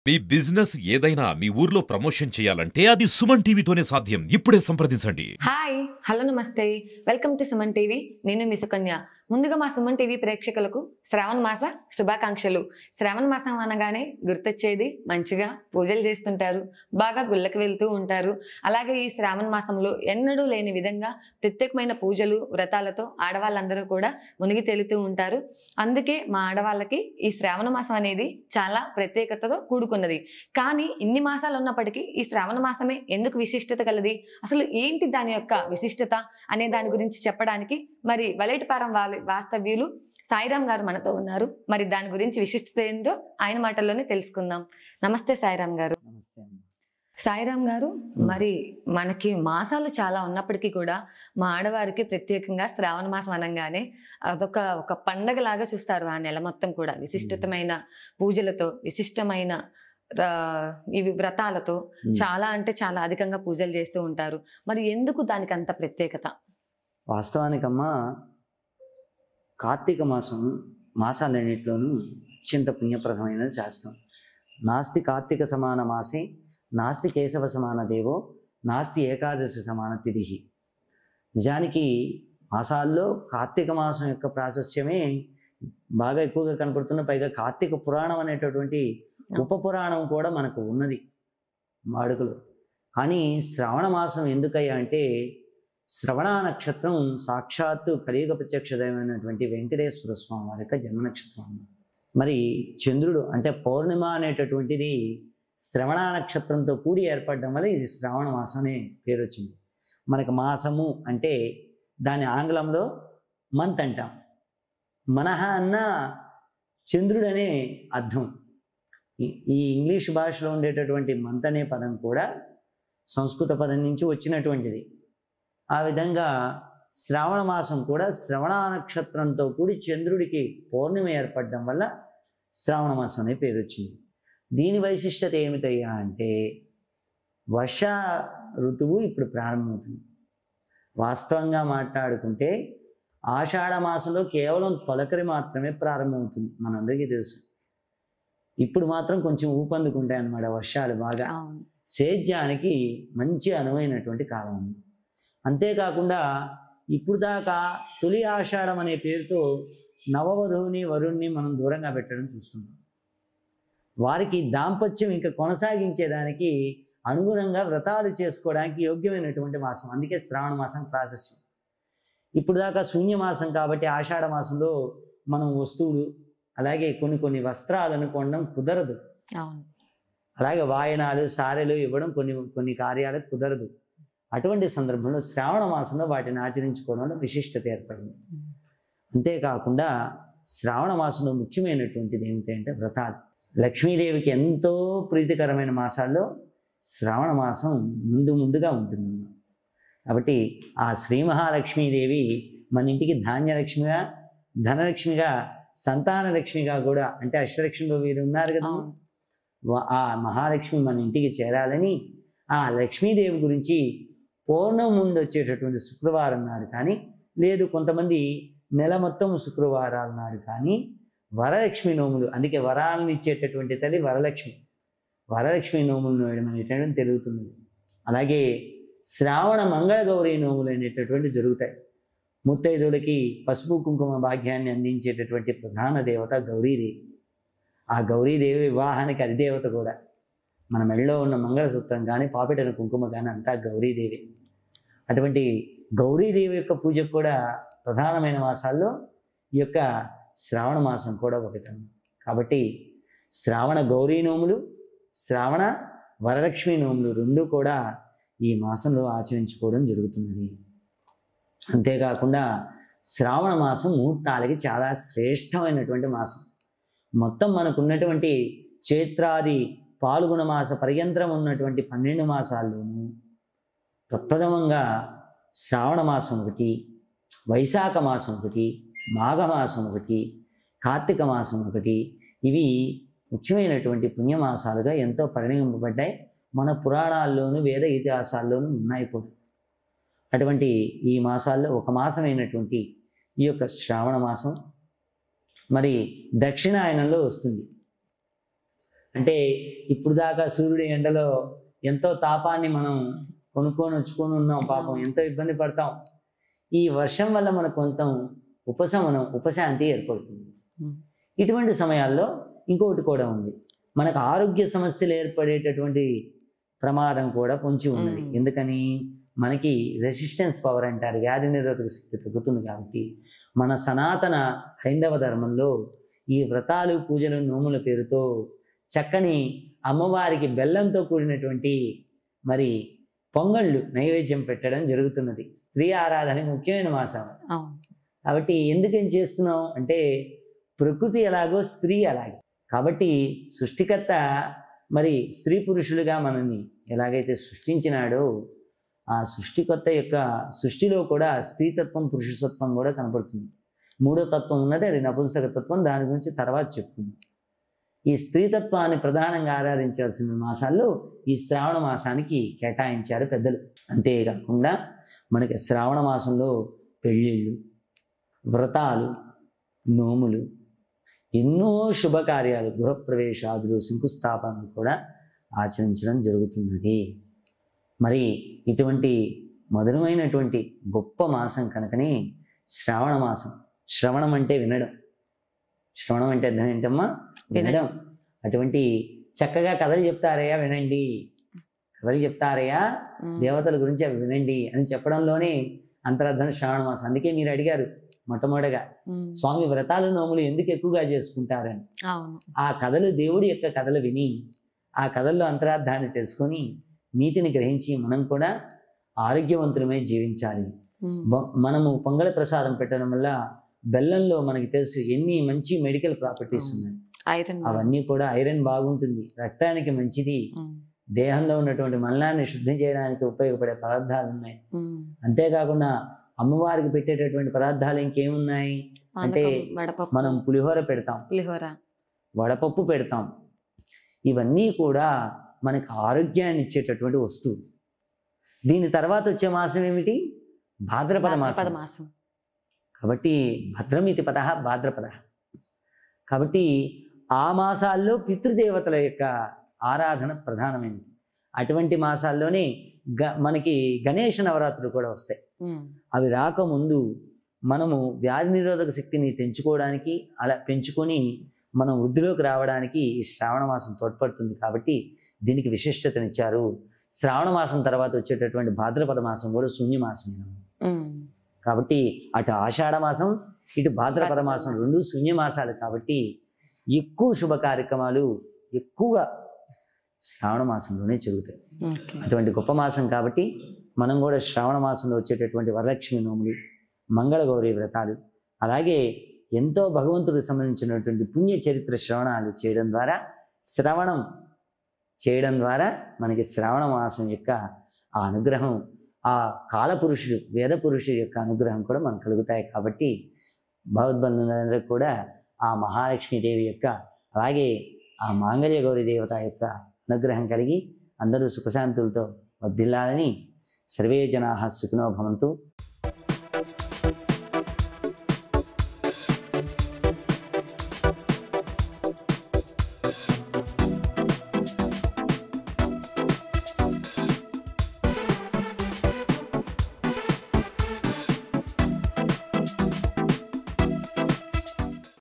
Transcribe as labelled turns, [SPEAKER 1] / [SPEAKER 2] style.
[SPEAKER 1] మీ business ఏదైనా మీ ఊర్లో promotion చేయాలంటే అది సుమన్ టీవీతోనే సాధ్యం. ఇప్పుడే సంప్రదించండి.
[SPEAKER 2] హాయ్ హలో నమస్తే వెల్కమ్ టు సుమన్ టీవీ. నేను మీ సుకన్య. ముందుగా మా సుమన్ టీవీ ప్రేక్షకులకు శ్రావణ మాస శుభాకాంక్షలు. శ్రావణ మాసం అనగానే గుర్తొచ్చేది మంచిగా పూజలు చేస్తుంటారు, బాగా గుళ్ళకి వెళ్తూ ఉంటారు. అలాగే ఈ శ్రావణ మాసంలో ఎన్నడూ లేని విధంగా ప్రత్యేకమైన పూజలు వ్రతాలతో ఆడవాళ్ళందరూ కూడా మునిగి తేలుతూ ఉంటారు. అందుకే మా ఆడవాళ్ళకి ఈ శ్రావణ మాసం అనేది చాలా ప్రత్యేకతతో కూడుకున్నది. కానీ ఇన్ని మాసాలు ఉన్నప్పటికీ ఈ శ్రావణ మాసమే ఎందుకు విశిష్టత కలది, అసలు ఏంటి దాని యొక్క విశిష్టత అనే దాని గురించి చెప్పడానికి మరి వలేటిపారం వాస్తవ్యులు సాయిరాం గారు మనతో ఉన్నారు. మరి దాని గురించి విశిష్టత ఏందో ఆయన మాటల్లోనే తెలుసుకుందాం. నమస్తే సాయిరాం గారు.
[SPEAKER 3] నమస్తే అమ్మ.
[SPEAKER 2] సాయిరాం గారు, మరి మనకి మాసాలు చాలా ఉన్నప్పటికీ కూడా మా ఆడవారికి ప్రత్యేకంగా శ్రావణ మాసం అనగానే ఒక పండగలాగా చూస్తారు. ఆ నెల మొత్తం కూడా విశిష్టమైన పూజలతో, విశిష్టమైన ఇవి వ్రతాలతో చాలా అంటే చాలా అధికంగా పూజలు చేస్తూ ఉంటారు. మరి ఎందుకు దానికి అంత ప్రత్యేకత?
[SPEAKER 3] వాస్తవానికమ్మా, కార్తీక మాసం మాసాలన్నింటిలోనూ అత్యంత పుణ్యప్రదమైనది శాస్త్రం. నాస్తి కార్తీక సమాన మాసే నాస్తి కేశవ సమాన దేవో నాస్తి ఏకాదశి సమాన తిథి. నిజానికి మాసాల్లో కార్తీక మాసం యొక్క ప్రాశస్త్యమే బాగా ఎక్కువగా కనపడుతున్న. పైగా కార్తీక పురాణం అనేటటువంటి ఉప పురాణం కూడా మనకు ఉన్నది వాడుకలో. కానీ శ్రవణ మాసం ఎందుకయ్యా అంటే, శ్రవణ నక్షత్రం సాక్షాత్తు కలియుగ ప్రత్యక్ష దైవమైనటువంటి వెంకటేశ్వర స్వామి వారి యొక్క జన్మ నక్షత్రం. మరి చంద్రుడు అంటే పౌర్ణిమ అనేటటువంటిది శ్రవణ నక్షత్రంతో కూడి ఏర్పడడం వల్ల ఇది శ్రావణ మాసం అనే పేరు వచ్చింది. మనకు మాసము అంటే దాని ఆంగ్లంలో మంత్ అంటాం. మనహ అన్న చంద్రుడు అనే అర్థం. ఈ ఇంగ్లీష్ భాషలో ఉండేటటువంటి మంత్ అనే పదం కూడా సంస్కృత పదం నుంచి వచ్చినటువంటిది. ఆ విధంగా శ్రావణ మాసం కూడా శ్రవణ నక్షత్రంతో కూడి చంద్రుడికి పౌర్ణిమ ఏర్పడడం వల్ల శ్రావణ మాసం అనే పేరు వచ్చింది. దీని వైశిష్టత ఏమిటయ్యా అంటే, వర్ష ఋతువు ఇప్పుడు ప్రారంభమవుతుంది. వాస్తవంగా మాట్లాడుకుంటే ఆషాఢ మాసంలో కేవలం తొలకరి మాత్రమే ప్రారంభమవుతుంది, మనందరికీ తెలుసు. ఇప్పుడు మాత్రం కొంచెం ఊపందుకుంటాయి అన్నమాట వర్షాలు బాగా. సేద్యానికి మంచి అనువైనటువంటి కాలం ఉంది. అంతేకాకుండా ఇప్పుడు దాకా తొలి ఆషాఢం అనే పేరుతో నవవధువుని వరుణ్ణి మనం దూరంగా పెట్టడం చూస్తున్నాం. వారికి దాంపత్యం ఇంకా కొనసాగించేదానికి అనుగుణంగా వ్రతాలు చేసుకోవడానికి యోగ్యమైనటువంటి మాసం. అందుకే శ్రావణ మాసం ప్రాశస్యం. ఇప్పుడు దాకా శూన్యమాసం కాబట్టి ఆషాఢ మాసంలో మనం వస్తువులు అలాగే కొన్ని వస్త్రాలను కొనడం కుదరదు. అలాగే వాయనాలు సారెలు ఇవ్వడం కొన్ని కార్యాలకు కుదరదు. అటువంటి సందర్భంలో శ్రావణ మాసంలో వాటిని ఆచరించుకోవడంలో విశిష్టత ఏర్పడింది. అంతేకాకుండా శ్రావణ మాసంలో ముఖ్యమైనటువంటిది ఏమిటంటే వ్రతాలు. లక్ష్మీదేవికి ఎంతో ప్రీతికరమైన మాసాల్లో శ్రావణ మాసం ముందుగా ఉంటుంది. కాబట్టి ఆ శ్రీ మహాలక్ష్మీదేవి మన ఇంటికి ధాన్యలక్ష్మిగా, ధనలక్ష్మిగా, సంతానలక్ష్మిగా కూడా, అంటే అష్టలక్ష్మిలో వీరు ఉన్నారు కదా, ఆ మహాలక్ష్మి మన ఇంటికి చేరాలని ఆ లక్ష్మీదేవి గురించి పౌర్ణమి ముందు వచ్చేటటువంటి శుక్రవారం నాడు కానీ, లేదు కొంతమంది నెల మొత్తం శుక్రవారాల నాడు కానీ వరలక్ష్మి నోములు, అందుకే వరాలను ఇచ్చేటటువంటి తల్లి వరలక్ష్మి నోములు వేయడం అనేటటువంటి తెలుగుతున్నది. అలాగే శ్రావణ మంగళ గౌరీ నోములు అనేటటువంటి జరుగుతాయి. ముత్తైదువులకి పసుపు కుంకుమ భాగ్యాన్ని అందించేటటువంటి ప్రధాన దేవత గౌరీదేవి. ఆ గౌరీదేవి వివాహానికి అధిదేవత కూడా. మన మెడలో ఉన్న మంగళసూత్రం కానీ, పాపిటన కుంకుమ కానీ అంతా గౌరీదేవి. అటువంటి గౌరీదేవి యొక్క పూజకు కూడా ప్రధానమైన మాసాల్లో ఈ యొక్క శ్రావణ మాసం కూడా ఒకటి. కాబట్టి శ్రావణ గౌరీ నోములు, శ్రావణ వరలక్ష్మి నోములు రెండు కూడా ఈ మాసంలో ఆచరించుకోవడం జరుగుతున్నది. అంతేకాకుండా శ్రావణ మాసం ముహూర్తాలకి చాలా శ్రేష్టమైనటువంటి మాసం. మొత్తం మనకున్నటువంటి చైత్రాది పాల్గొన మాస పర్యంతరం ఉన్నటువంటి 12 మాసాల్లోనూ ప్రప్రథమంగా శ్రావణ మాసం ఒకటి, వైశాఖ మాసం ఒకటి, మాఘమాసం ఒకటి, కార్తీక మాసం ఒకటి, ఇవి ముఖ్యమైనటువంటి పుణ్యమాసాలుగా ఎంతో పరిగణింపబడ్డాయి. మన పురాణాల్లోనూ వేద ఇతిహాసాల్లోనూ ఉన్నాయి కూడా. అటువంటి ఈ మాసాల్లో ఒక మాసమైనటువంటి ఈ యొక్క శ్రావణ మాసం మరి దక్షిణాయనంలో వస్తుంది. అంటే ఇప్పుడు దాకా సూర్యుడి ఎండలో ఎంతో తాపాన్ని మనం కొనుక్కొని వచ్చుకొని ఉన్నాం, పాపం ఎంతో ఇబ్బంది పడతాం. ఈ వర్షం వల్ల మనకు కొంత ఉపశాంతి ఏర్పడుతుంది. ఇటువంటి సమయాల్లో ఇంకొకటి కూడా ఉంది, మనకు ఆరోగ్య సమస్యలు ఏర్పడేటటువంటి ప్రమాదం కూడా పొంచి ఉన్నది. ఎందుకని? మనకి రెసిస్టెన్స్ పవర్ అంటారు, వ్యాధి నిరోధక శక్తి తగ్గుతుంది. కాబట్టి మన సనాతన హైందవ ధర్మంలో ఈ వ్రతాలు, పూజలు, నోముల పేరుతో చక్కని అమ్మవారికి బెల్లంతో కూడినటువంటి మరి పొంగళ్ళు నైవేద్యం పెట్టడం జరుగుతున్నది. స్త్రీ ఆరాధన ముఖ్యమైన మాసం. కాబట్టి ఎందుకేం చేస్తున్నాం అంటే ప్రకృతి ఎలాగో స్త్రీ అలాగే. కాబట్టి సృష్టికర్త మరి స్త్రీ పురుషులుగా మనల్ని ఎలాగైతే సృష్టించినాడో ఆ సృష్టికర్త యొక్క సృష్టిలో కూడా స్త్రీతత్వం, పురుషతత్వం కూడా కనపడుతుంది. మూడో తత్వం ఉన్నది, అది నపుంసక తత్వం. దాని గురించి తర్వాత చెప్పుకుందాం. ఈ స్త్రీతత్వాన్ని ప్రధానంగా ఆరాధించాల్సిన మాసాల్లో ఈ శ్రావణ మాసానికి కేటాయించారు పెద్దలు. అంతేకాకుండా మనకి శ్రావణ మాసంలో పెళ్ళిళ్ళు, వ్రతాలు, నోములు, ఎన్నో శుభకార్యాలు, గృహప్రవేశాదులు, శంకుస్థాపనలు కూడా ఆచరించడం జరుగుతున్నది. మరి ఇటువంటి మధురమైనటువంటి గొప్ప మాసం కనుకనే శ్రావణ మాసం. శ్రవణం అంటే వినడం, శ్రవణం అంటే అర్థం ఏంటమ్మా? వినడం. అటువంటి చక్కగా కథలు చెప్తారయ్యా వినండి, కథలు చెప్తారయ్యా దేవతల గురించి అవి వినండి అని చెప్పడంలోనే అంతరార్థం శ్రావణ మాసం. అందుకే మీరు అడిగారు మొట్టమొదటిగా స్వామి వ్రతాలు, నోములు ఎందుకు ఎక్కువగా చేసుకుంటారని. ఆ కథలు, దేవుడి యొక్క కథలు విని ఆ కథల్లో అంతరార్థాన్ని తెలుసుకొని నీతిని గ్రహించి మనం కూడా ఆరోగ్యవంతులమై జీవించాలి. మనము పొంగల ప్రసాదం పెట్టడం వల్ల బెల్లంలో మనకి తెలుసు ఎన్ని మంచి మెడికల్ ప్రాపర్టీస్ ఉన్నాయి. అవన్నీ కూడా ఐరన్ బాగుంటుంది, రక్తానికి మంచిది, దేహంలో ఉన్నటువంటి మలినాన్ని శుద్ధి చేయడానికి ఉపయోగపడే పదార్థాలు ఉన్నాయి. అంతేకాకుండా అమ్మవారికి పెట్టేటటువంటి పదార్థాలు ఇంకేమున్నాయి అంటే మనం పులిహోర పెడతాం, వడపప్పు పెడతాం. ఇవన్నీ కూడా మనకు ఆరోగ్యాన్ని ఇచ్చేటటువంటి వస్తువు. దీని తర్వాత వచ్చే మాసం ఏమిటి? భాద్రపద మాసం. కాబట్టి భద్రమితి పద భాద్రపద. కాబట్టి ఆ మాసాల్లో పితృదేవతల యొక్క ఆరాధన ప్రధానమైనది. అటువంటి మాసాల్లోనే మనకి గణేష నవరాత్రులు కూడా వస్తాయి. అవి రాకముందు మనము వ్యాధి నిరోధక శక్తిని పెంచుకోవడానికి, అలా పెంచుకొని మనం వృద్ధిలోకి రావడానికి ఈ శ్రావణ మాసం తోడ్పడుతుంది. కాబట్టి దీనికి విశిష్టతనిచ్చారు. శ్రావణ మాసం తర్వాత వచ్చేటటువంటి భాద్రపద మాసం కూడా శూన్యమాసమే. కాబట్టి అటు ఆషాఢ మాసం, ఇటు భాద్రపద మాసం రెండు శూన్యమాసాలు. కాబట్టి ఎక్కువ శుభ కార్యక్రమాలు ఎక్కువగా శ్రావణ మాసంలోనే జరుగుతాయి. అటువంటి గొప్ప మాసం కాబట్టి మనం కూడా శ్రావణ మాసంలో వచ్చేటటువంటి వరలక్ష్మి నోములు, మంగళగౌరి వ్రతాలు, అలాగే ఎంతో భగవంతుడికి సంబంధించినటువంటి పుణ్య చరిత్ర శ్రవణాలు చేయడం ద్వారా మనకి శ్రావణ మాసం యొక్క ఆ అనుగ్రహం, ఆ కాలపురుషుడు, వేద పురుషుడు యొక్క అనుగ్రహం కూడా మనకు కలుగుతాయి. కాబట్టి భగవద్బంధువులందరూ కూడా ఆ మహాలక్ష్మీదేవి యొక్క, అలాగే ఆ మాంగళ్య గౌరీ దేవత యొక్క అనుగ్రహం కలిగి అందరూ సుఖశాంతులతో వర్ధిల్లాలని సర్వే జనాః సుఖినో భవంతు.